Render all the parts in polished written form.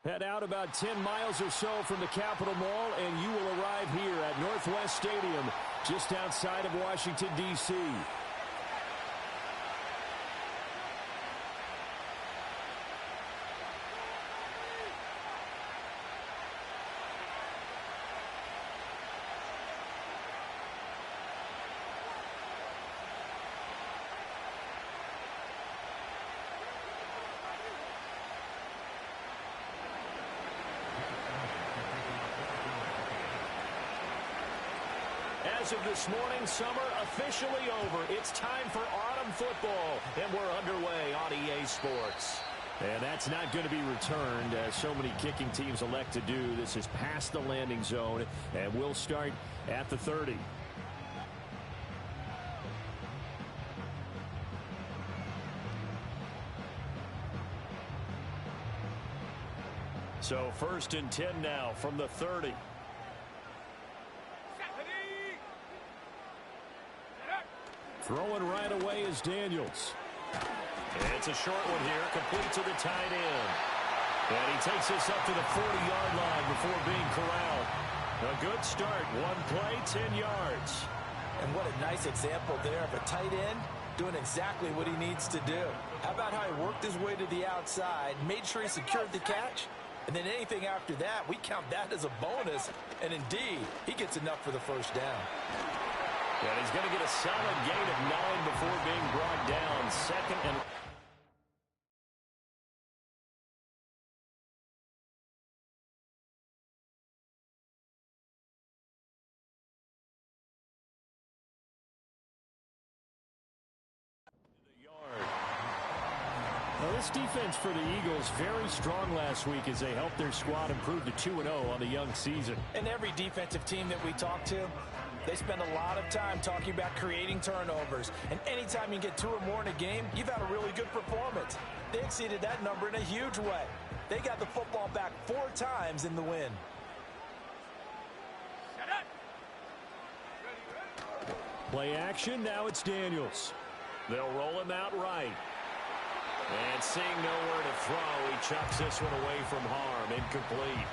Head out about 10 miles or so from the Capitol Mall, and you will arrive here at Northwest Stadium, just outside of Washington, D.C. As of this morning, summer officially over. It's time for autumn football, and we're underway on EA Sports. And that's not going to be returned, as so many kicking teams elect to do. This is past the landing zone, and we'll start at the 30. So 1st and 10 now from the 30. Throwing right away is Daniels. It's a short one here, complete to the tight end. And he takes this up to the 40-yard line before being corralled. A good start, one play, 10 yards. And what a nice example there of a tight end doing exactly what he needs to do. How about how he worked his way to the outside, made sure he secured the catch, and then anything after that, we count that as a bonus. And indeed, he gets enough for the first down. And he's going to get a solid gain of 9 before being brought down. Second and... Well, this defense for the Eagles very strong last week as they helped their squad improve to 2-0 on the young season. And every defensive team that we talk to, they spend a lot of time talking about creating turnovers. And anytime you get 2 or more in a game, you've had a really good performance. They exceeded that number in a huge way. They got the football back 4 times in the win. Play action, now it's Daniels. They'll roll him out right. And seeing nowhere to throw, he chucks this one away from harm. Incomplete.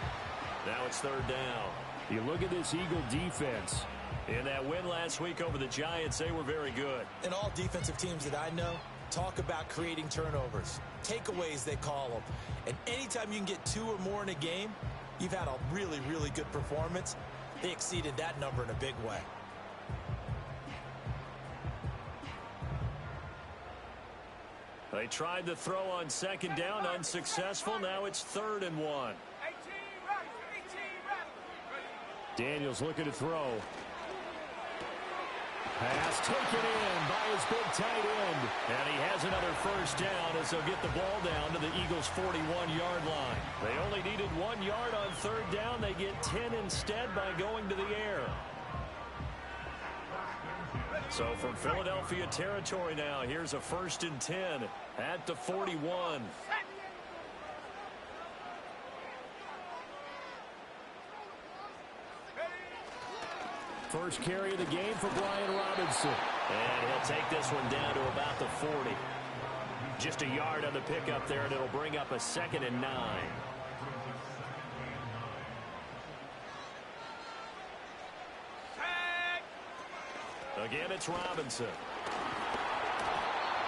Now it's 3rd down. You look at this Eagle defense. In that win last week over the Giants, they were very good. And all defensive teams that I know talk about creating turnovers. Takeaways, they call them. And anytime you can get 2 or more in a game, you've had a really, really good performance. They exceeded that number in a big way. They tried to throw on 2nd down, unsuccessful. Now it's 3rd and 1. Daniels looking to throw. Pass taken in by his big tight end. And he has another first down as they'll get the ball down to the Eagles' 41-yard line. They only needed 1 yard on 3rd down. They get 10 instead by going to the air. So from Philadelphia territory now, here's a 1st and 10 at the 41. First carry of the game for Brian Robinson. And he'll take this one down to about the 40. Just a yard on the pickup there, and it'll bring up a 2nd and 9. Again, it's Robinson.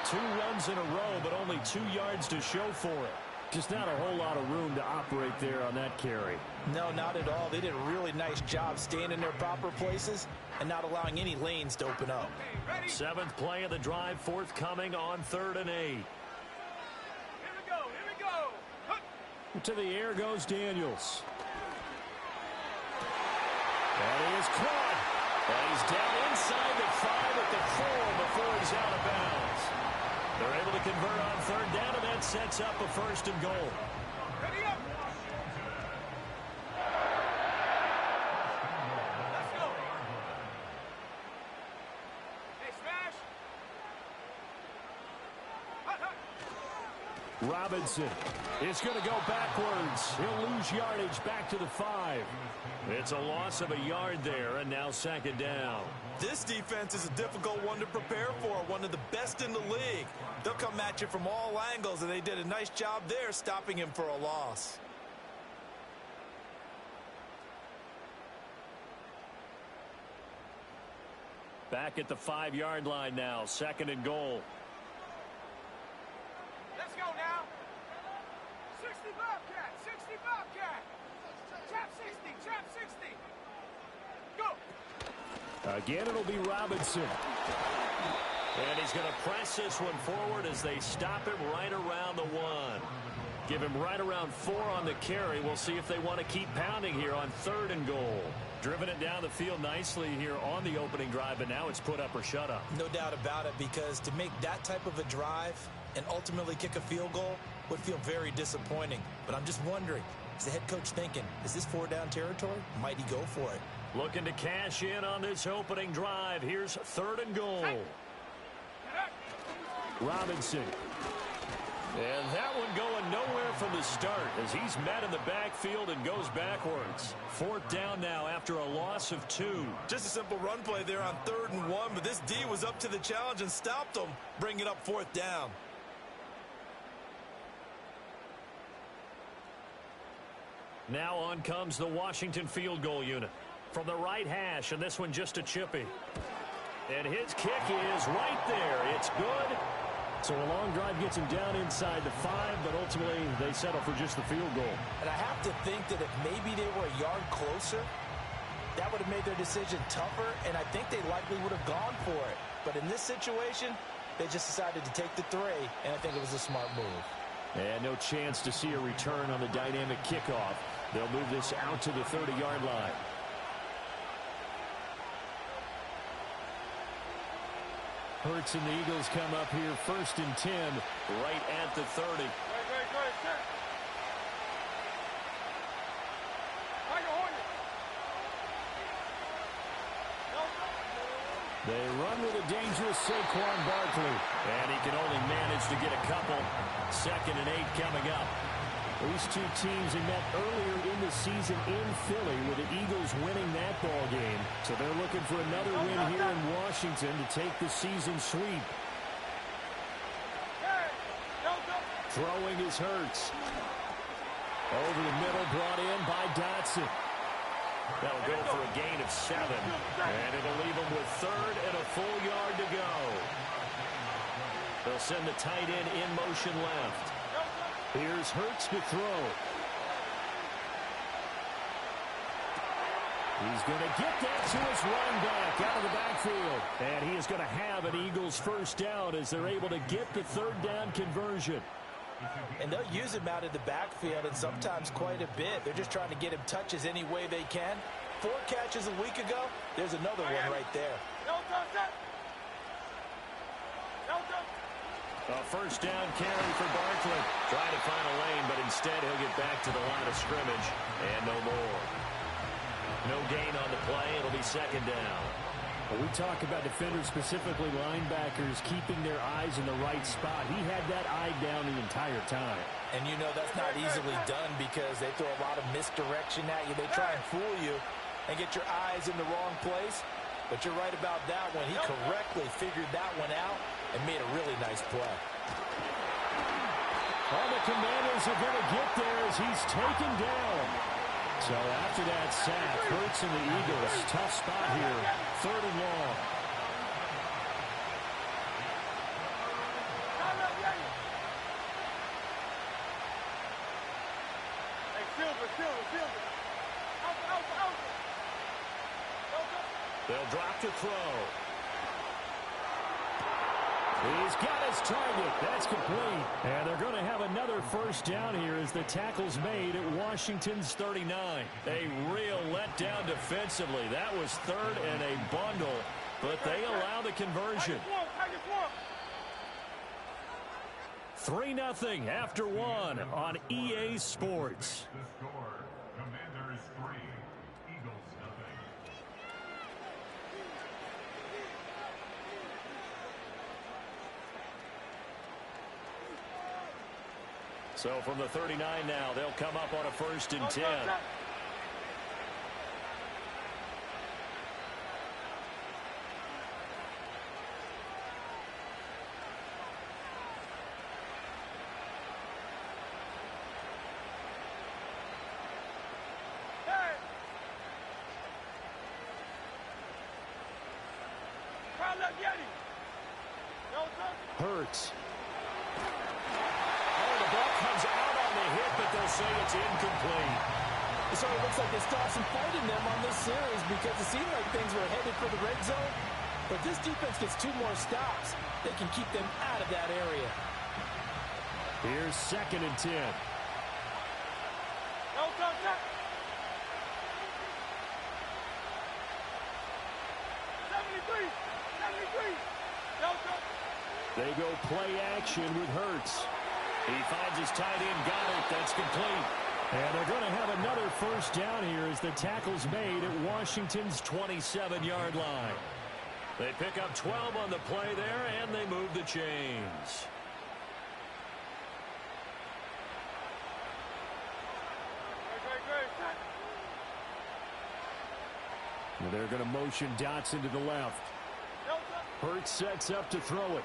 2 runs in a row, but only 2 yards to show for it. Just not a whole lot of room to operate there on that carry. No, not at all. They did a really nice job staying in their proper places and not allowing any lanes to open up. 7th play of the drive, forthcoming on 3rd and 8. Here we go, here we go. To the air goes Daniels. And he is caught. And he's down inside the 5 at the 4 before he's out of bounds. They're able to convert on 3rd down, and that sets up a 1st and goal. Ready up. Let's go. Hey, smash. Hut, hut. Robinson is going to go backwards. He'll lose yardage back to the 5. It's a loss of a yard there, and now 2nd down. This defense is a difficult one to prepare for, one of the best in the league. They'll come at you from all angles, and they did a nice job there stopping him for a loss. Back at the 5-yard line now, 2nd and goal. Let's go now. 60 Bobcat, 60 Bobcat. Trap 60, trap 60. Go. Again, it'll be Robinson. And he's going to press this one forward as they stop him right around the 1. Give him right around 4 on the carry. We'll see if they want to keep pounding here on 3rd and goal. Driven it down the field nicely here on the opening drive, but now it's put up or shut up. No doubt about it, because to make that type of a drive and ultimately kick a field goal would feel very disappointing. But I'm just wondering, is the head coach thinking, is this 4-down territory? Might he go for it? Looking to cash in on this opening drive. Here's 3rd and goal. Robinson. And that one going nowhere from the start as he's met in the backfield and goes backwards. 4th down now after a loss of 2. Just a simple run play there on 3rd and 1, but this D was up to the challenge and stopped them, bringing up 4th down. Now on comes the Washington field goal unit. From the right hash, and this one just a chippy. And his kick is right there. It's good. So a long drive gets him down inside the 5, but ultimately they settle for just the field goal. And I have to think that if maybe they were a yard closer, that would have made their decision tougher, and I think they likely would have gone for it. But in this situation, they just decided to take the 3, and I think it was a smart move. And no chance to see a return on the dynamic kickoff. They'll move this out to the 30-yard line. Hurts and the Eagles come up here 1st and 10 right at the 30. They run with a dangerous Saquon Barkley, and he can only manage to get a couple. 2nd and 8 coming up. These two teams they met earlier in the season in Philly with the Eagles winning that ball game. So they're looking for another win here in Washington to take the season sweep. Throwing is Hurts. Over the middle, brought in by Dotson. That'll go for a gain of 7. And it'll leave them with 3rd and a full yard to go. They'll send the tight end in motion left. Here's Hurts to throw. He's going to get that to his running back out of the backfield. And he is going to have an Eagles 1st down as they're able to get the 3rd down conversion. And they'll use him out of the backfield, and sometimes quite a bit. They're just trying to get him touches any way they can. 4 catches a week ago. There's another one right there. A 1st down carry for Barkley. Trying to find a lane, but instead he'll get back to the line of scrimmage. And no more. No gain on the play. It'll be 2nd down. Well, we talk about defenders, specifically linebackers, keeping their eyes in the right spot. He had that eye down the entire time. And you know that's not easily done because they throw a lot of misdirection at you. They try and fool you and get your eyes in the wrong place. But you're right about that one. He correctly figured that one out and made a really nice play. All the Commanders are going to get there as he's taken down. So after that sack, Hurts and the Eagles, tough spot here, 3rd and long. They'll drop to throw. He's got his target. That's complete. And they're going to have another 1st down here as the tackle's made at Washington's 39. A real letdown defensively. That was 3rd and a bundle, but they allow the conversion. 3-0 after 1 on EA Sports. The score, Commanders 3, Eagles 0. So from the 39 now, they'll come up on a 1st and 10. Hurts. Oh, the ball comes out on the hit, but they'll say it's incomplete. So it looks like they still have some fight in them on this series because it seemed like things were headed for the red zone. But this defense gets 2 more stops. They can keep them out of that area. Here's 2nd and 10. They go play action with Hurts. He finds his tight end, got it. That's complete. And they're going to have another first down here as the tackle's made at Washington's 27-yard line. They pick up 12 on the play there, and they move the chains. Well, they're going to motion Dotson to the left. Hurts sets up to throw it.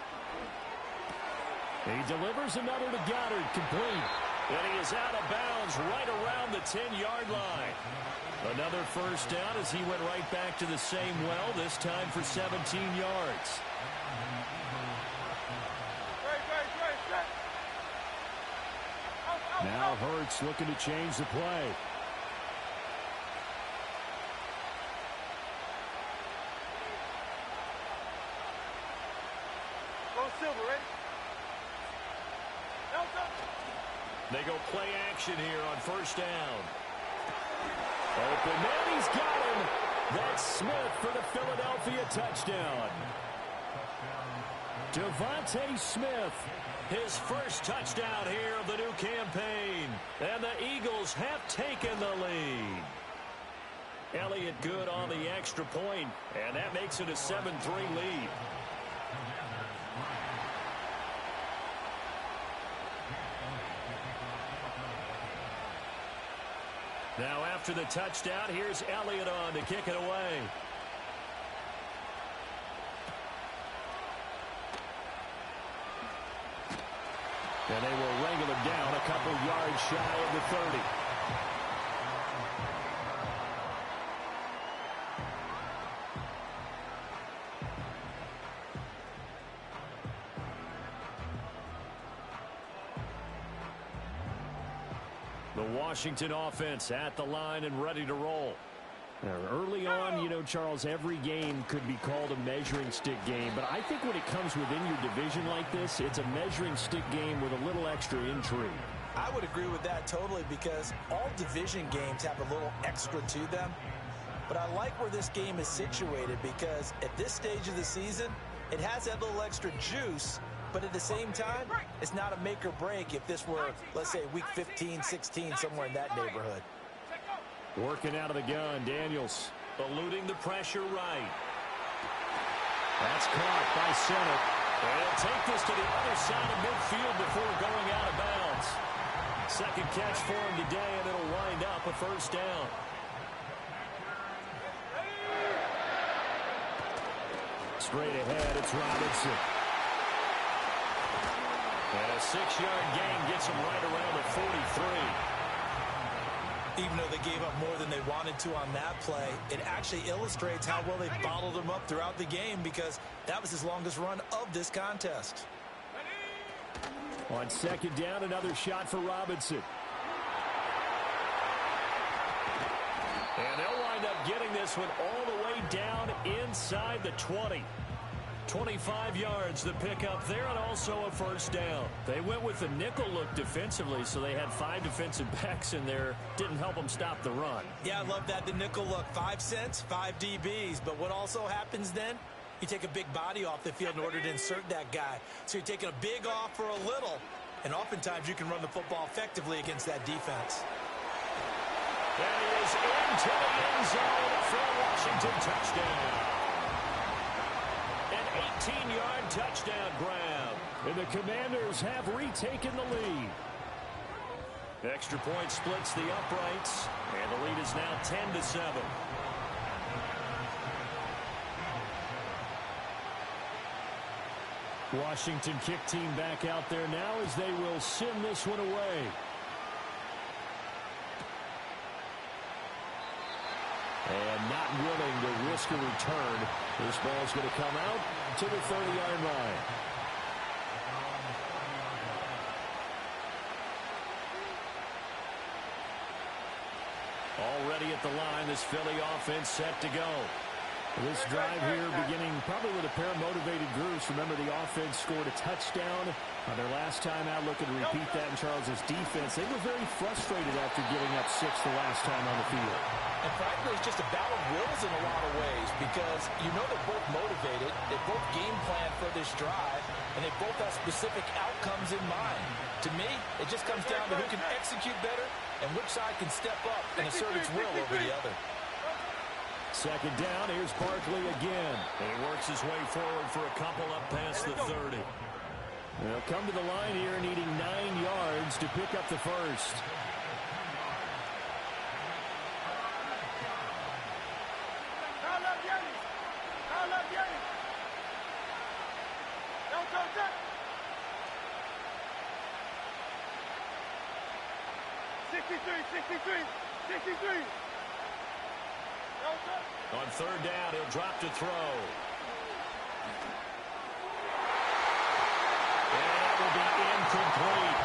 He delivers another to Goddard, complete. And he is out of bounds right around the 10-yard line. Another first down as he went right back to the same well, this time for 17 yards. Now Hurts looking to change the play. They go play action here on first down. Open man, he's got him. That's Smith for the Philadelphia touchdown. Devontae Smith. His first touchdown here of the new campaign. And the Eagles have taken the lead. Elliott good on the extra point, and that makes it a 7-3 lead. Now after the touchdown, here's Elliott on to kick it away. And they will wrangle him down a couple yards shy of the 30. The Washington offense at the line and ready to roll. Now, early on, you know, Charles, every game could be called a measuring stick game. But I think when it comes within your division like this, it's a measuring stick game with a little extra intrigue. I would agree with that totally because all division games have a little extra to them. But I like where this game is situated because at this stage of the season, it has that little extra juice. But at the same time, it's not a make or break if this were, let's say, week 15, 16, somewhere in that neighborhood. Working out of the gun, Daniels. Eluding the pressure right. That's caught by center. They'll take this to the other side of midfield before going out of bounds. Second catch for him today, and it'll wind up a first down. Straight ahead, it's Robinson. And a 6-yard gain gets him right around the 43. Even though they gave up more than they wanted to on that play, it actually illustrates how well they bottled him up throughout the game because that was his longest run of this contest. On second down, another shot for Robinson. And they'll wind up getting this one all the way down inside the 20. 25 yards the pickup there, and also a first down. They went with the nickel look defensively, so they had 5 defensive backs in there. Didn't help them stop the run. Yeah, I love that, the nickel look. 5 cents, 5 DBs. But what also happens then, you take a big body off the field in order to insert that guy. So you're taking a big off for a little, and oftentimes you can run the football effectively against that defense. And he is into the end zone for a Washington touchdown. 18-yard touchdown grab. And the Commanders have retaken the lead. Extra point splits the uprights, and the lead is now 10-7. Washington kick team back out there now as they will send this one away. And not willing to risk a return. This ball's going to come out to the 30-yard line. Already at the line, this Philly offense set to go. This drive here beginning probably with a pair of motivated groups. Remember, the offense scored a touchdown on their last time out. Looking to repeat that in Charles's defense. They were very frustrated after giving up 6 the last time on the field. And frankly, it's just a battle of wills in a lot of ways because you know they're both motivated. They both game plan for this drive, and they both have specific outcomes in mind. To me, it just comes down to who can execute better and which side can step up and assert its will over the other. Second down, here's Barkley again. And he works his way forward for a couple up past the 30. They'll come to the line here needing 9 yards to pick up the first. On third down, he'll drop to throw. And that will be incomplete.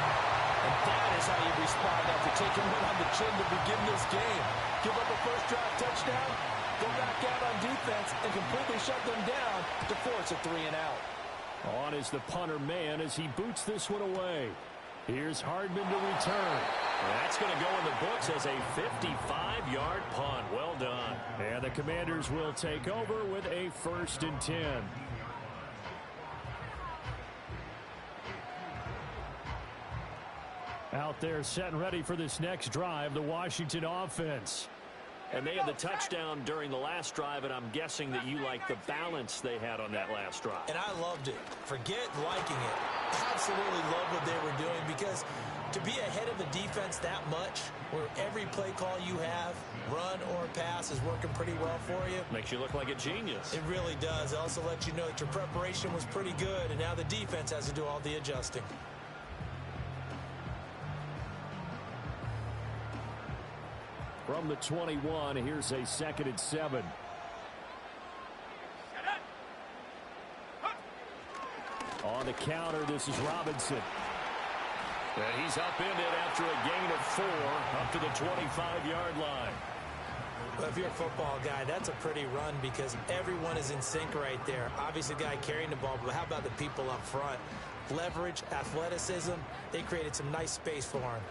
And that is how you respond after taking one on the chin to begin this game. Give up a first drive touchdown, go back out on defense, and completely shut them down to force a 3-and-out. On is the punter man as he boots this one away. Here's Hardman to return. That's going to go in the books as a 55-yard punt. Well done. And the Commanders will take over with a 1st and 10. Out there set and ready for this next drive, the Washington offense. And they had the touchdown during the last drive, and I'm guessing that you like the balance they had on that last drive. And I loved it. Forget liking it. Absolutely love what they were doing because to be ahead of the defense that much, where every play call you have, run or pass, is working pretty well for you. Makes you look like a genius. It really does. It also lets you know that your preparation was pretty good, and now the defense has to do all the adjusting. From the 21, here's a 2nd and 7. On the counter, this is Robinson. And he's upended after a gain of 4 up to the 25-yard line. Well, if you're a football guy, that's a pretty run because everyone is in sync right there. Obviously, the guy carrying the ball, but how about the people up front? Leverage, athleticism, they created some nice space for him.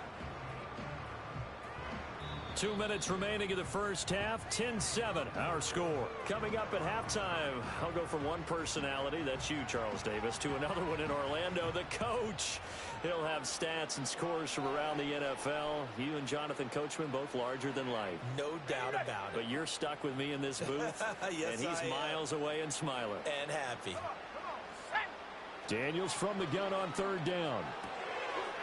2 minutes remaining in the first half. 10-7, our score. Coming up at halftime, I'll go from one personality, that's you, Charles Davis, to another one in Orlando, the coach. He'll have stats and scores from around the NFL. You and Jonathan Coachman, both larger than life. No doubt about it. But you're stuck with me in this booth, yes, and he's miles away and smiling. And happy. Daniels from the gun on 3rd down.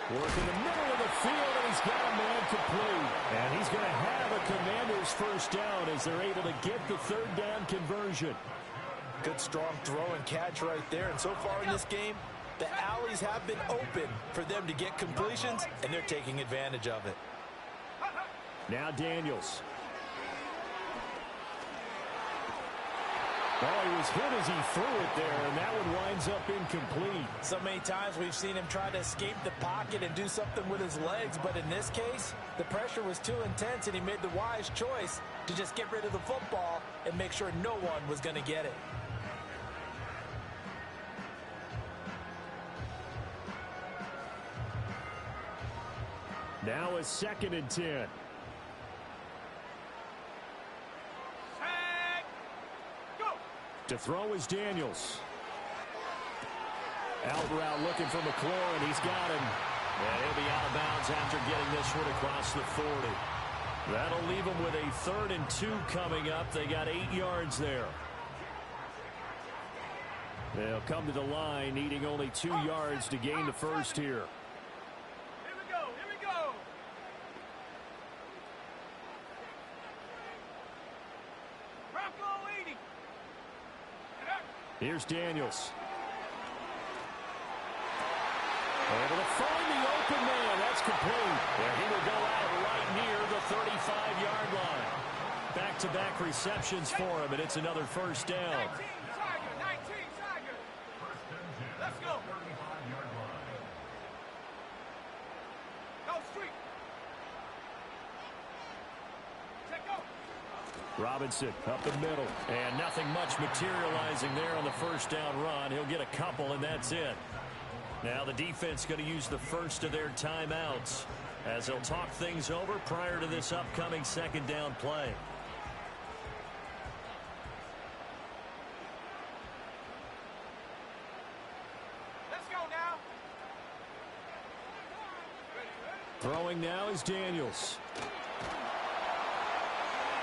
Work in the middle of the field, and he's got a man complete. And he's going to have a Commanders first down as they're able to get the 3rd down conversion. Good, strong throw and catch right there. And so far in this game, the alleys have been open for them to get completions, and they're taking advantage of it. Now Daniels. Oh, he was hit as he threw it there, and that one winds up incomplete. So many times we've seen him try to escape the pocket and do something with his legs, but in this case, the pressure was too intense, and he made the wise choice to just get rid of the football and make sure no one was going to get it. Now a 2nd and 10. To throw is Daniels. Out route looking for McLaurin. He's got him. And he'll be out of bounds after getting this one across the 40. That'll leave them with a 3rd and 2 coming up. They got 8 yards there. They'll come to the line, needing only 2 yards to gain the first here. Here we go. Here we go. Bronco 80. Here's Daniels. Able to find the open man. That's complete. And he will go out right near the 35-yard line. back-to-back receptions for him, and it's another first down. 19, Tiger, 19, Tiger. Let's go. Go street. Check go. Robinson up the middle, and nothing much materializing there on the first down run. He'll get a couple, and that's it. Now the defense going to use the first of their timeouts as they'll talk things over prior to this upcoming second down play. Let's go now. Throwing now is Daniels.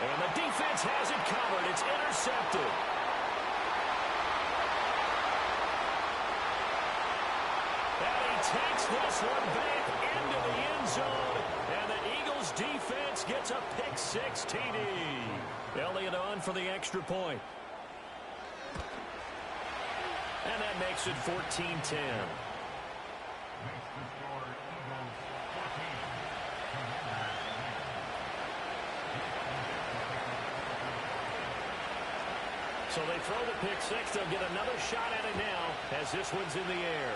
And the defense has it covered. It's intercepted. And he takes this one back into the end zone. And the Eagles defense gets a pick-6 TD. Elliott on for the extra point. And that makes it 14-10. So they throw the pick-6. They'll get another shot at it now as this one's in the air.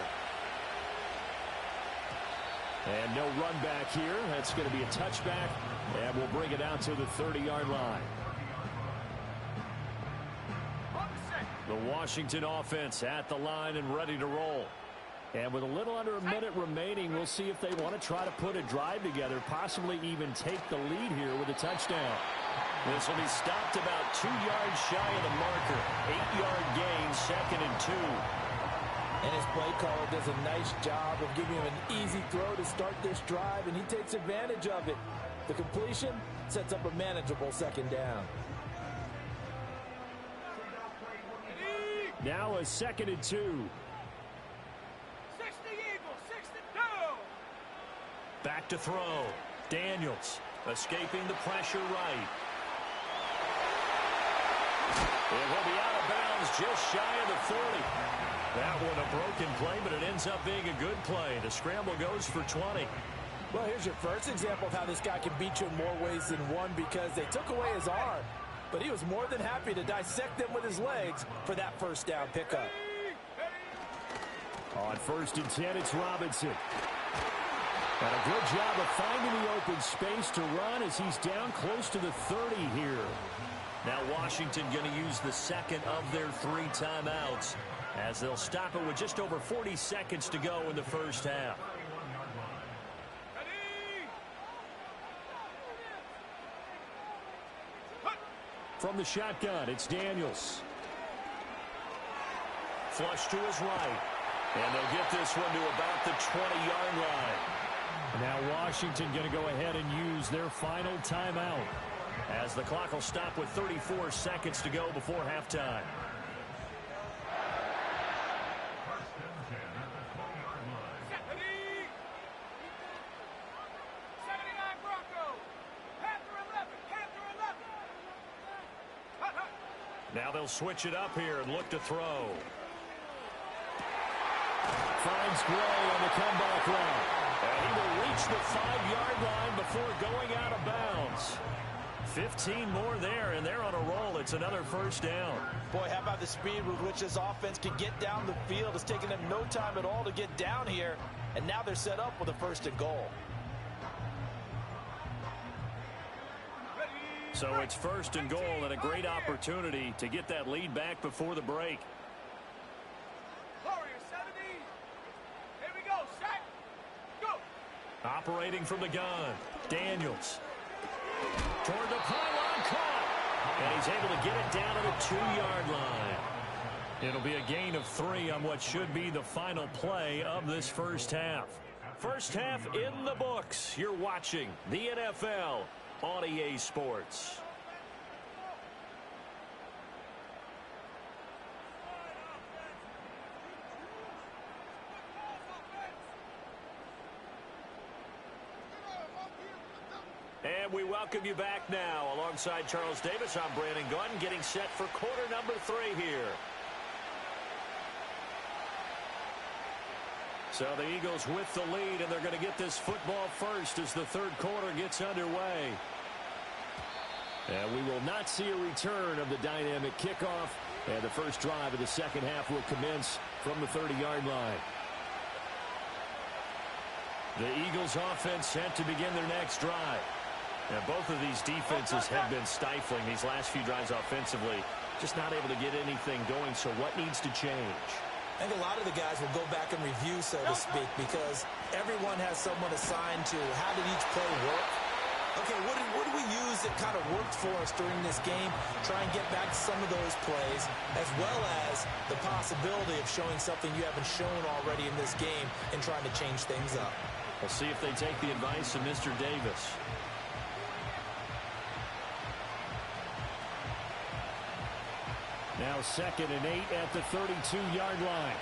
And no run back here. That's going to be a touchback. And we'll bring it out to the 30-yard line. The Washington offense at the line and ready to roll. And with a little under a minute remaining, we'll see if they want to try to put a drive together, possibly even take the lead here with a touchdown. This will be stopped about 2 yards shy of the marker. 8-yard gain, 2nd and 2. And his play caller does a nice job of giving him an easy throw to start this drive, and he takes advantage of it. The completion sets up a manageable second down. Now a 2nd and 2. 60 Eagles, 62. Back to throw. Daniels escaping the pressure right. It will be out of bounds just shy of the 40. That one a broken play, but it ends up being a good play. The scramble goes for 20. Well, here's your first example of how this guy can beat you in more ways than one, because they took away his arm, but he was more than happy to dissect them with his legs for that first down pickup. On 1st and 10, it's Robinson. And a good job of finding the open space to run as he's down close to the 30 here. Now Washington going to use the second of their 3 timeouts as they'll stop it with just over 40 seconds to go in the first half. From the shotgun, it's Daniels. Flush to his right. And they'll get this one to about the 20-yard line. Now Washington going to go ahead and use their final timeout as the clock will stop with 34 seconds to go before halftime. Now they'll switch it up here and look to throw. Finds Gray on the comeback run. And he will reach the 5-yard line before going out of bounds. 15 more there, and they're on a roll. It's another first down. Boy, how about the speed with which this offense can get down the field? It's taken them no time at all to get down here, and now they're set up with a 1st and goal. So it's 1st and goal and a great opportunity to get that lead back before the break. Warrior 70. Here we go. Set. Go. Operating from the gun. Daniels. Toward the pylon, caught. And he's able to get it down to the 2-yard line. It'll be a gain of 3 on what should be the final play of this first half. First half in the books. You're watching the NFL on EA Sports. And we welcome you back now. Alongside Charles Davis, I'm Brandon Gunn, getting set for quarter number 3 here. So the Eagles with the lead, and they're going to get this football first as the 3rd quarter gets underway. And we will not see a return of the dynamic kickoff. And the first drive of the second half will commence from the 30-yard line. The Eagles offense set to begin their next drive. And both of these defenses have been stifling these last few drives offensively. Just not able to get anything going. So what needs to change? I think a lot of the guys will go back and review, so to speak, because everyone has someone assigned to how did each play work. Okay, what did we use that kind of worked for us during this game? Try and get back to some of those plays, as well as the possibility of showing something you haven't shown already in this game and trying to change things up. We'll see if they take the advice of Mr. Davis. Now 2nd and 8 at the 32-yard line.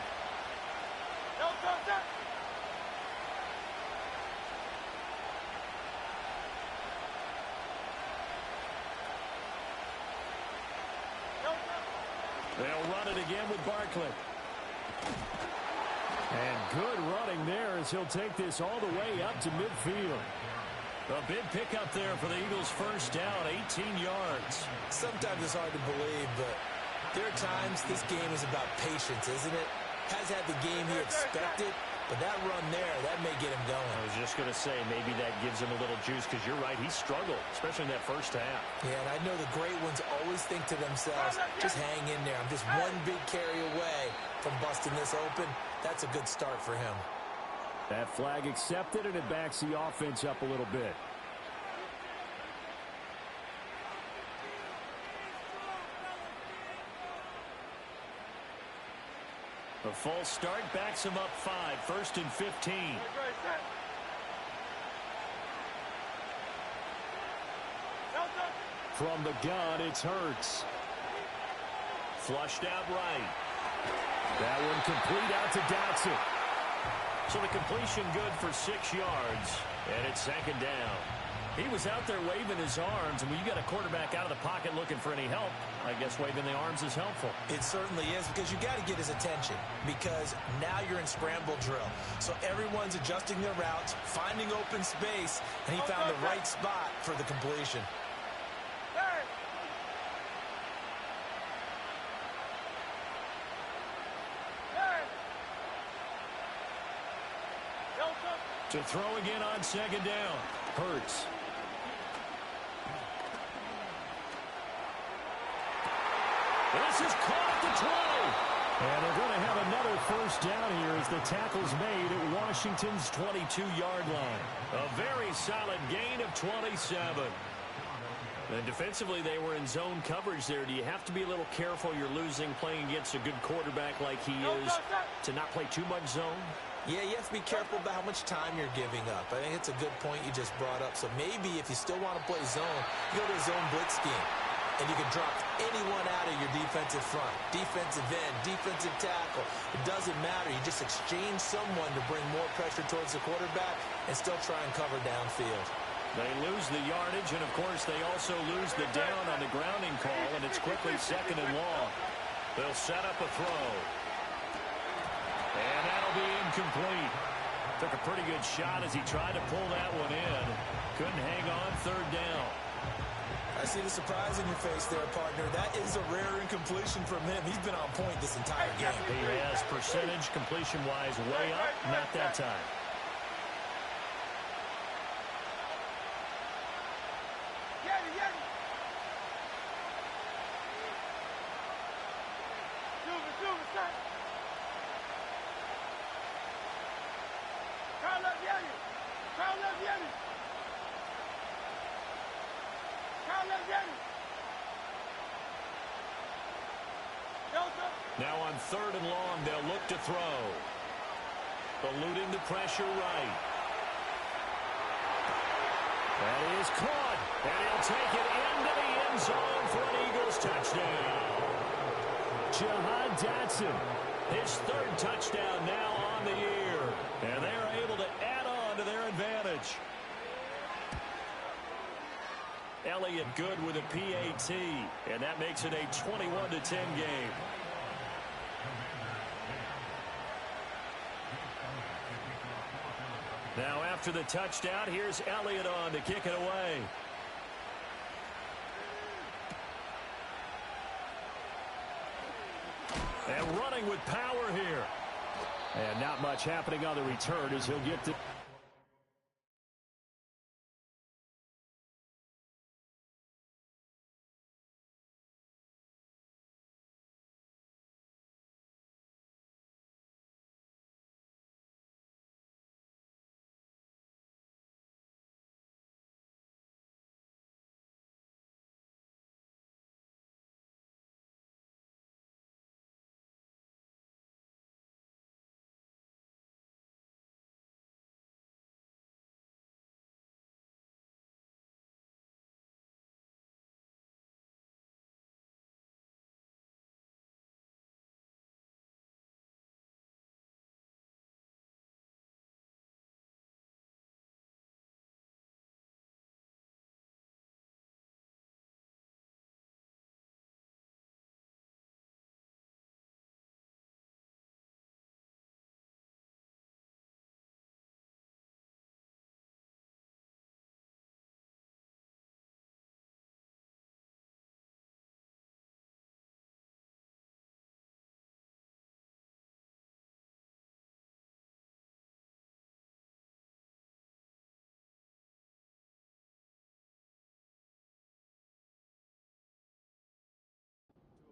They'll run it again with Barkley. And good running there as he'll take this all the way up to midfield. A big pickup there for the Eagles' first down, 18 yards. Sometimes it's hard to believe, but there are times this game is about patience, isn't it? Has had the game he expected, but that run there, that may get him going. I was just going to say, maybe that gives him a little juice, because you're right, he struggled, especially in that first half. Yeah, and I know the great ones always think to themselves, just hang in there. I'm just one big carry away from busting this open. That's a good start for him. That flag accepted, and it backs the offense up a little bit. The false start backs him up 5, 1st and 15. From the gun, it's Hurts. Flushed out right. That one complete out to Dotson. So the completion good for 6 yards, and it's 2nd down. He was out there waving his arms, and when you got a quarterback out of the pocket looking for any help, I guess waving the arms is helpful. It certainly is, because you got to get his attention, because now you're in scramble drill. So everyone's adjusting their routes, finding open space, and he found the right spot for the completion. To throw again on 2nd down. Hurts. This is caught at the 20. And they're going to have another first down here as the tackle's made at Washington's 22-yard line. A very solid gain of 27. And defensively, they were in zone coverage there. Do you have to be a little careful you're losing playing against a good quarterback like he is to not play too much zone? Yeah, you have to be careful about how much time you're giving up. I think it's a good point you just brought up. So maybe if you still want to play zone, you go to a zone blitz scheme. And you can drop anyone out of your defensive front. Defensive end, defensive tackle. It doesn't matter. You just exchange someone to bring more pressure towards the quarterback and still try and cover downfield. They lose the yardage, and, of course, they also lose the down on the grounding call, and it's quickly 2nd and long. They'll set up a throw. And that'll be incomplete. Took a pretty good shot as he tried to pull that one in. Couldn't hang on 3rd down. I see the surprise in your face there, partner. That is a rare incompletion from him. He's been on point this entire game. He has percentage completion-wise way up, not that time. Now on 3rd and long, they'll look to throw. Eluding the pressure right. That is caught. And he'll take it into the end zone for an Eagles touchdown. Jahan Dotson, his 3rd touchdown now on the year. And they're able to add on to their advantage. Elliott good with a PAT, and that makes it a 21-10 game. Now after the touchdown, here's Elliott on to kick it away. And running with power here. And not much happening on the return as he'll get to...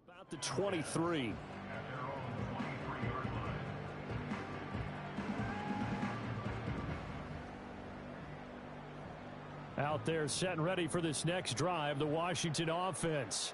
About the 23. Out there set and ready for this next drive, the Washington offense.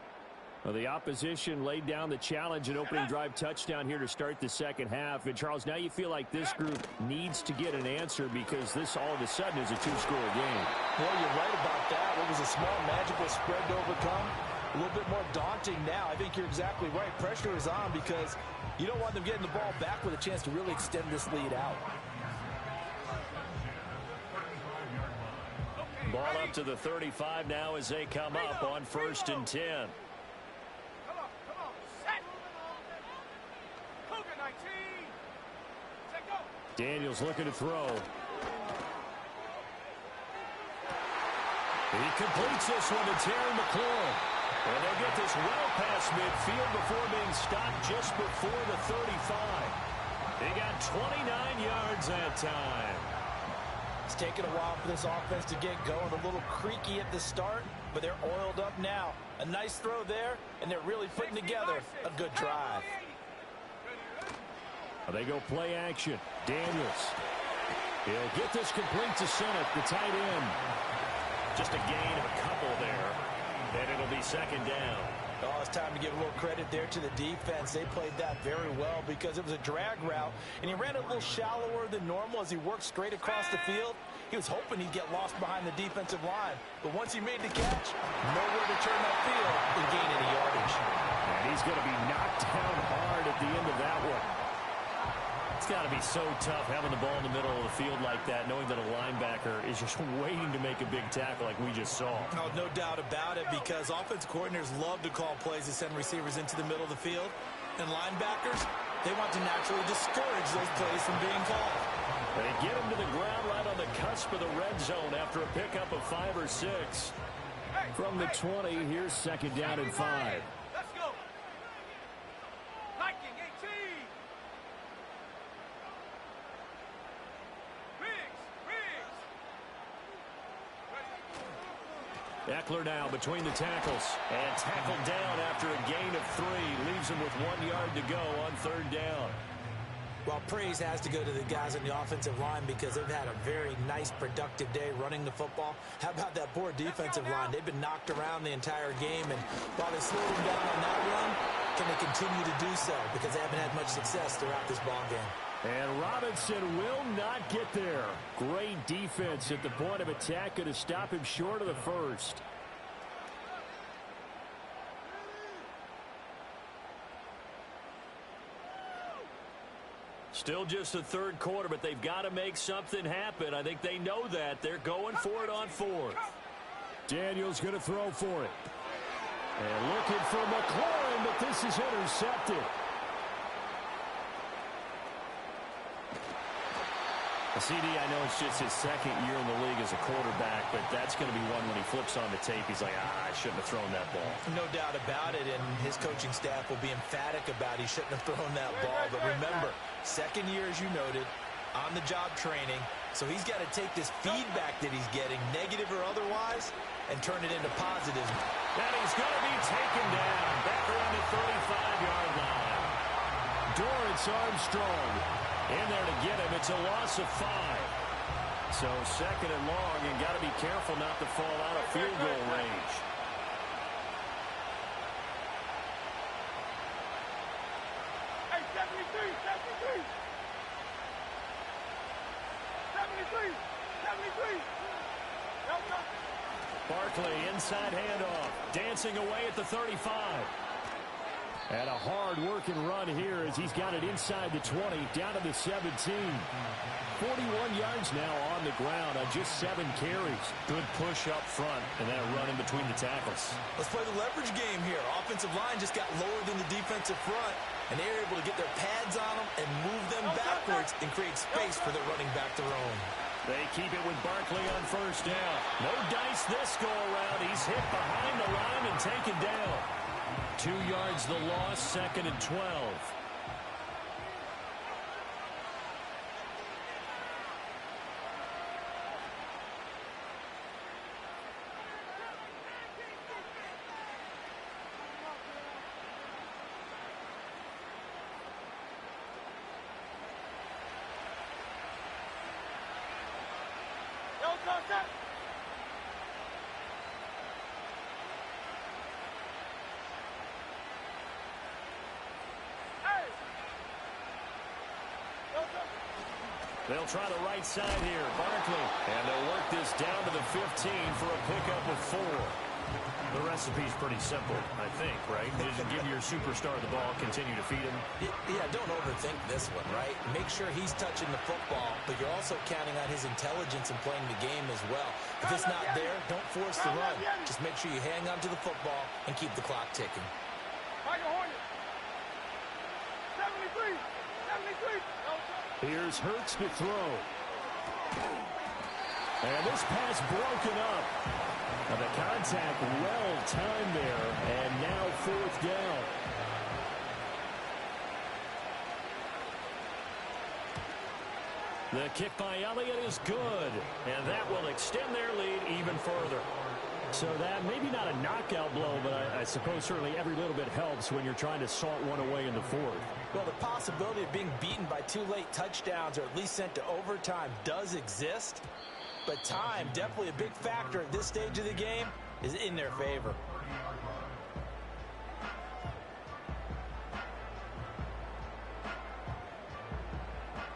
Well, the opposition laid down the challenge and opening drive touchdown here to start the second half. And, Charles, now you feel like this group needs to get an answer because this all of a sudden is a two-score game. Well, you're right about that. It was a small magical spread to overcome. A little bit more daunting now. I think you're exactly right. Pressure is on because you don't want them getting the ball back with a chance to really extend this lead out. Ball up to the 35 now as they come up on 1st and 10. Come on, set. Cougar 19. Set, go. Daniels looking to throw. He completes this one to Terry McLaurin. And they'll get this well past midfield before being stopped just before the 35. He got 29 yards that time. It's taken a while for this offense to get going. A little creaky at the start, but they're oiled up now. A nice throw there, and they're really putting together a good drive. They go play action. Daniels. He'll get this complete to Senate, the tight end. Just a gain of a couple there. And it'll be 2nd down. Oh, it's time to give a little credit there to the defense. They played that very well because it was a drag route, and he ran a little shallower than normal as he worked straight across the field. He was hoping he'd get lost behind the defensive line, but once he made the catch, nowhere to turn that field and gain any yardage. And he's going to be knocked down hard at the end of that one. It's got to be so tough having the ball in the middle of the field like that, knowing that a linebacker is just waiting to make a big tackle like we just saw. Oh, no doubt about it, because offense coordinators love to call plays to send receivers into the middle of the field. And linebackers, they want to naturally discourage those plays from being called. They get him to the ground right on the cusp of the red zone after a pickup of 5 or 6. From the 20, here's 2nd down and 5. Let's go. Viking 18. Eckler now between the tackles and tackled down after a gain of 3. Leaves him with 1 yard to go on 3rd down. Well, praise has to go to the guys on the offensive line because they've had a very nice, productive day running the football. How about that poor defensive line? They've been knocked around the entire game, and while they slowed them down on that run, can they continue to do so? Because they haven't had much success throughout this ball game. And Robinson will not get there. Great defense at the point of attack, going to stop him short of the first. Still just the 3rd quarter, but they've got to make something happen. I think they know that. They're going for it on 4th. Daniels going to throw for it. And looking for McLaurin, but this is intercepted. CD, I know it's just his second year in the league as a quarterback, but that's going to be one when he flips on the tape. He's like, I shouldn't have thrown that ball. No doubt about it, and his coaching staff will be emphatic about he shouldn't have thrown that ball. But remember, second year, as you noted, on-the-job training, so he's got to take this feedback that he's getting, negative or otherwise, and turn it into positive. And he's going to be taken down back around the 35-yard line. Dorrance Armstrong in there to get him. It's a loss of 5. So second and long, and got to be careful not to fall out of field goal range. Hey, 73, 73. 73, 73. Barkley, inside handoff, dancing away at the 35. And a hard-working run here as he's got it inside the 20, down to the 17. 41 yards now on the ground on just 7 carries. Good push up front, and then a run in between the tackles. Let's play the leverage game here. Offensive line just got lower than the defensive front, and they were able to get their pads on them and move them backwards and create space for their running back to roam. They keep it with Barkley on first down. No dice this go-around. He's hit behind the line and taken down. 2 yards the loss, second and 12. They'll try the right side here. Barkley. And they'll work this down to the 15 for a pickup of 4. The recipe's pretty simple, I think, right? Just give your superstar the ball, continue to feed him. Yeah, don't overthink this one, right? Make sure he's touching the football, but you're also counting on his intelligence in playing the game as well. If it's not there, don't force the run. Just make sure you hang on to the football and keep the clock ticking. Michael Hornet. 73, 73. Here's Hurts to throw. And this pass broken up. Now the contact well timed there, and now 4th down. The kick by Elliott is good, and that will extend their lead even further. So that maybe not a knockout blow, but I suppose certainly every little bit helps when you're trying to salt one away in the 4th. Well, the possibility of being beaten by 2 late touchdowns or at least sent to overtime does exist. But time, definitely a big factor at this stage of the game, is in their favor.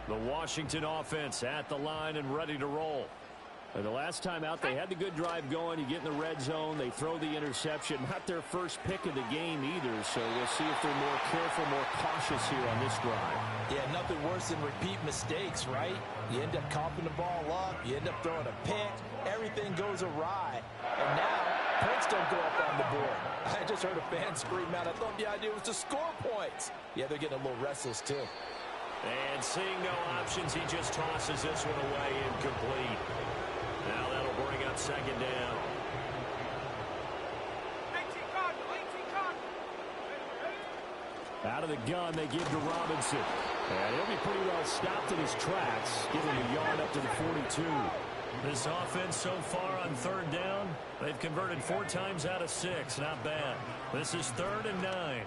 The Washington offense at the line and ready to roll. The last time out, they had the good drive going. You get in the red zone, they throw the interception. Not their first pick of the game either, so we'll see if they're more careful, more cautious here on this drive. Yeah, nothing worse than repeat mistakes, right? You end up coughing the ball up, you end up throwing a pick, everything goes awry. And now, points don't go up on the board. I just heard a fan scream out, I thought the idea was to score points. Yeah, they're getting a little restless too. And seeing no options, he just tosses this one away incomplete. Now that'll bring up second down. 18 Cardinal, 18 Cardinal. Out of the gun, they give to Robinson. And he'll be pretty well stopped in his tracks, giving a yard up to the 42. This offense so far on 3rd down, they've converted 4 times out of 6. Not bad. This is 3rd and 9.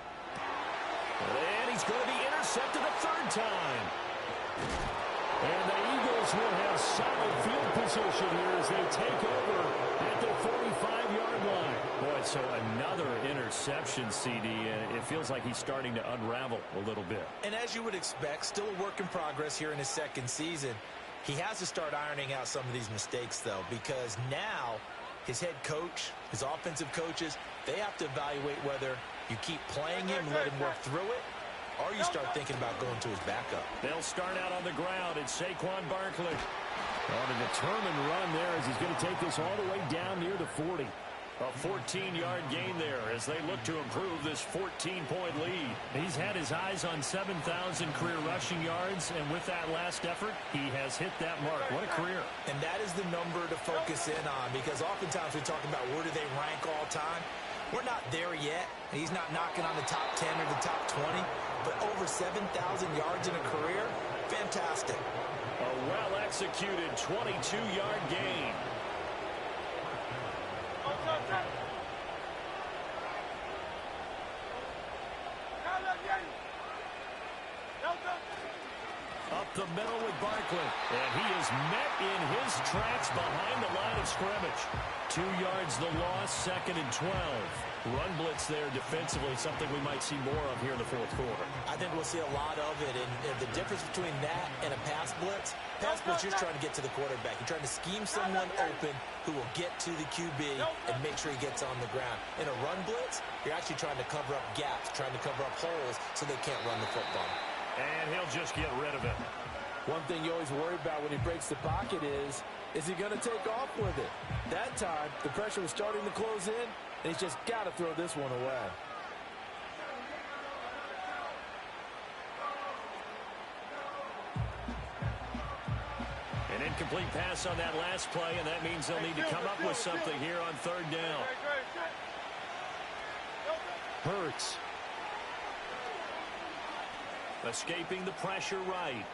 And he's going to be intercepted a 3rd time. And the Eagles will have solid field position here as they take over at the 45-yard line. Boy, so another interception, CD, and it feels like he's starting to unravel a little bit. And as you would expect, still a work in progress here in his 2nd season. He has to start ironing out some of these mistakes, though, because now his head coach, his offensive coaches, they have to evaluate whether you keep playing him and let him work through it, or you start thinking about going to his backup. They'll start out on the ground. It's Saquon Barkley. On a determined run there as he's going to take this all the way down near the 40. A 14-yard gain there as they look to improve this 14-point lead. He's had his eyes on 7,000 career rushing yards, and with that last effort, he has hit that mark. What a career. And that is the number to focus in on, because oftentimes we talk about where do they rank all time. We're not there yet. He's not knocking on the top 10 or the top 20, but over 7,000 yards in a career, fantastic. A well-executed 22-yard gain. Up the middle with Barkley. And he is met in his tracks behind the line of scrimmage. 2 yards the loss, 2nd and 12. Run blitz there defensively, something we might see more of here in the fourth quarter. I think we'll see a lot of it. And the difference between that and a pass blitz, you're trying to get to the quarterback. You're trying to scheme someone open who will get to the QB and make sure he gets on the ground. In a run blitz, you're actually trying to cover up gaps, trying to cover up holes so they can't run the football. And he'll just get rid of it. One thing you always worry about when he breaks the pocket is he going to take off with it? That time, the pressure was starting to close in, and he's just got to throw this one away. An incomplete pass on that last play, and that means they'll need to come up with something here on 3rd down. Hurts. Escaping the pressure right.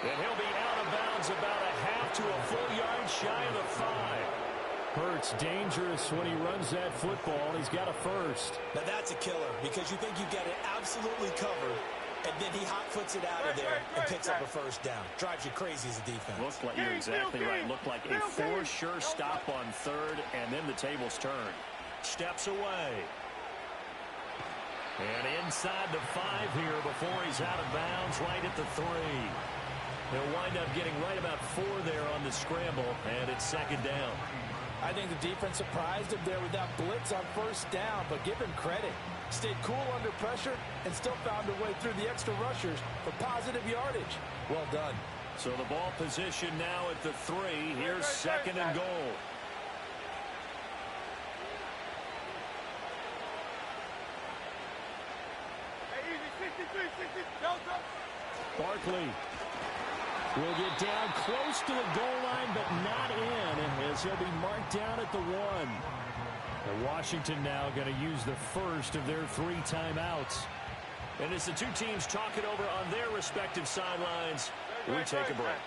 And he'll be out of bounds about a half to a full yard shy of the 5. Hurts dangerous when he runs that football. He's got a first. Now that's a killer, because you think you've got it absolutely covered, and then he hot-foots it out of there and picks up a first down. Drives you crazy as a defense. Looked like, you're exactly right. Looked like a 4 sure stop on 3rd, and then the tables turn. Steps away. And inside the 5 here before he's out of bounds, right at the 3. He'll wind up getting right about 4 there on the scramble, and it's 2nd down. I think the defense surprised him there with that blitz on 1st down, but give him credit. Stayed cool under pressure and still found a way through the extra rushers for positive yardage. Well done. So the ball position now at the 3. Here's 2nd and goal. Barkley will get down close to the goal line, but not in, as he'll be marked down at the 1. And Washington now going to use the first of their 3 timeouts. And as the two teams talk it over on their respective sidelines, we take a break.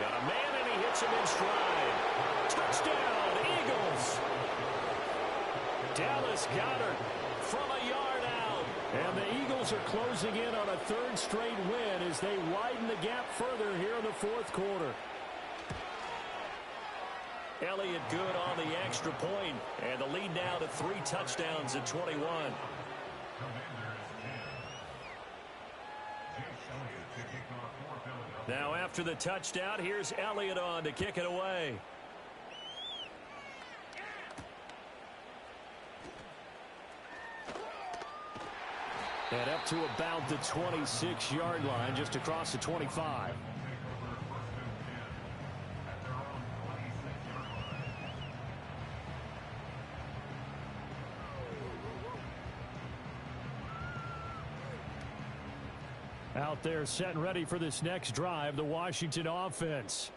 Got a man, and he hits him in stride. Touchdown, Eagles! Dallas Goedert from a yard out. And the Eagles are closing in on a 3rd straight win as they widen the gap further here in the 4th quarter. Elliott good on the extra point, and the lead now to 3 touchdowns at 21. Now after the touchdown, here's Elliott on to kick it away. And up to about the 26-yard line, just across the 25. Out there set and ready for this next drive, the Washington offense.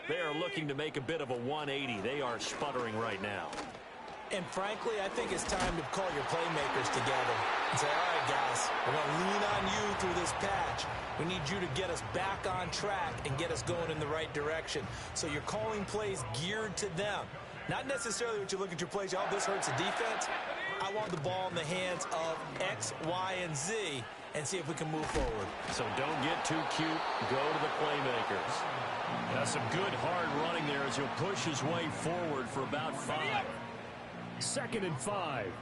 They are looking to make a bit of a 180. They are sputtering right now. And frankly, I think it's time to call your playmakers together and say, all right, guys, we're going to lean on you through this patch. We need you to get us back on track and get us going in the right direction. So you're calling plays geared to them. Not necessarily what you look at your plays, oh, this hurts the defense. I want the ball in the hands of X, Y, and Z and see if we can move forward. So don't get too cute. Go to the playmakers. Now some good hard running there as he'll push his way forward for about 5. 2nd and 5. Here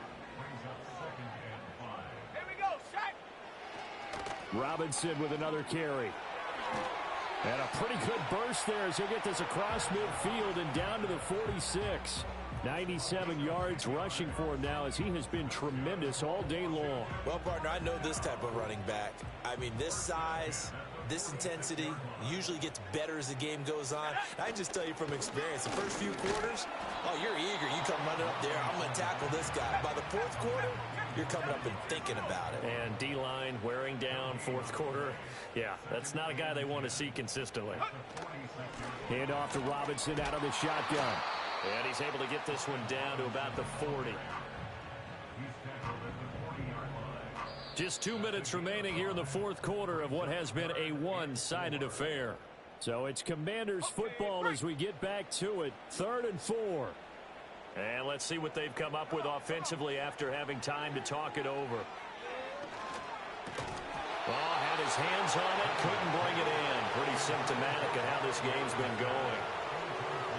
we go, shot. Robinson with another carry. And a pretty good burst there as he'll get this across midfield and down to the 46. 97 yards rushing for him now as he has been tremendous all day long. Well, partner, I know this type of running back. I mean, this size, this intensity usually gets better as the game goes on. I just tell you from experience, the first few quarters, oh, you're eager. You come running up there, I'm going to tackle this guy. By the fourth quarter, you're coming up and thinking about it. And D-line wearing down fourth quarter. Yeah, that's not a guy they want to see consistently. Hand off to Robinson out of the shotgun. And he's able to get this one down to about the 40. Just 2 minutes remaining here in the fourth quarter of what has been a one-sided affair. So it's Commanders football as we get back to it. 3rd and 4. And let's see what they've come up with offensively after having time to talk it over. Oh, had his hands on it, couldn't bring it in. Pretty symptomatic of how this game's been going.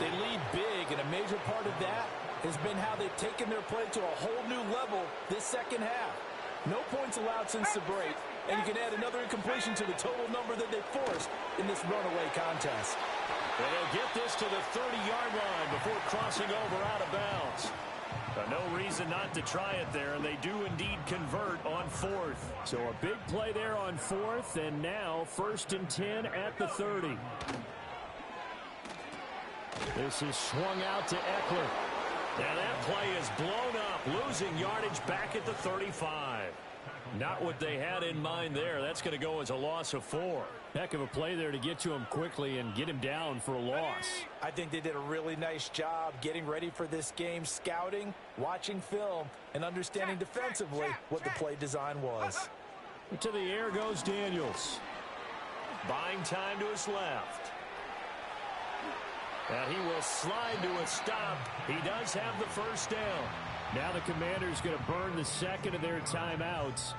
They lead big, and a major part of that has been how they've taken their play to a whole new level this second half. No points allowed since the break, and you can add another incompletion to the total number that they forced in this runaway contest. And they'll get this to the 30-yard line before crossing over out of bounds. No reason not to try it there, and they do indeed convert on 4th. So a big play there on 4th, and now 1st and 10 at the 30. This is swung out to Eckler. Now that play is blown up, losing yardage back at the 35. Not what they had in mind there. That's going to go as a loss of 4. Heck of a play there to get to him quickly and get him down for a loss. I think they did a really nice job getting ready for this game, scouting, watching film, and understanding defensively what the play design was. To the air goes Daniels. Buying time to his left. And he will slide to a stop. He does have the first down. Now the Commanders going to burn the second of their timeouts,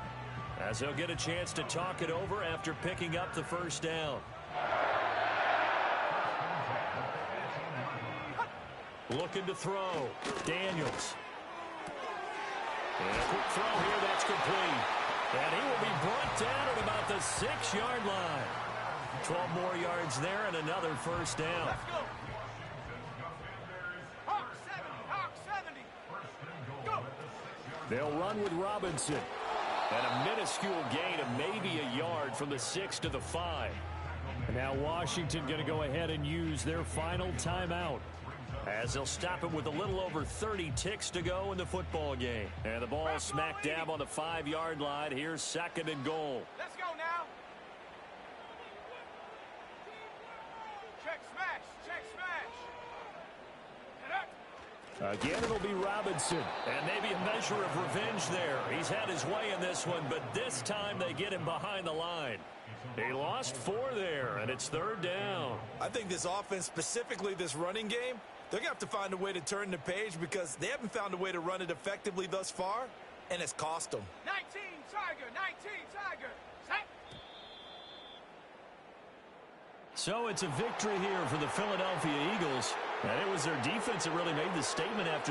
as they'll get a chance to talk it over after picking up the first down. Looking to throw. Daniels. And a quick throw here, that's complete. And he will be brought down at about the 6-yard line. 12 more yards there and another first down. Let's go. Hawk 70. Go. They'll run with Robinson. And a minuscule gain of maybe a yard from the 6 to the 5. And now Washington going to go ahead and use their final timeout, as they'll stop it with a little over 30 ticks to go in the football game. And the ball smack dab on the 5-yard line. Here's 2nd and goal. Let's go now. Check smash. Check smash. Again, it'll be Robinson. And maybe a measure of revenge there. He's had his way in this one, but this time they get him behind the line. He lost 4 there, and it's 3rd down. I think this offense, specifically this running game, they're going to have to find a way to turn the page because they haven't found a way to run it effectively thus far, and it's cost them. 19 Tiger. 19 Tiger. Set. So it's a victory here for the Philadelphia Eagles. And it was their defense that really made the statement after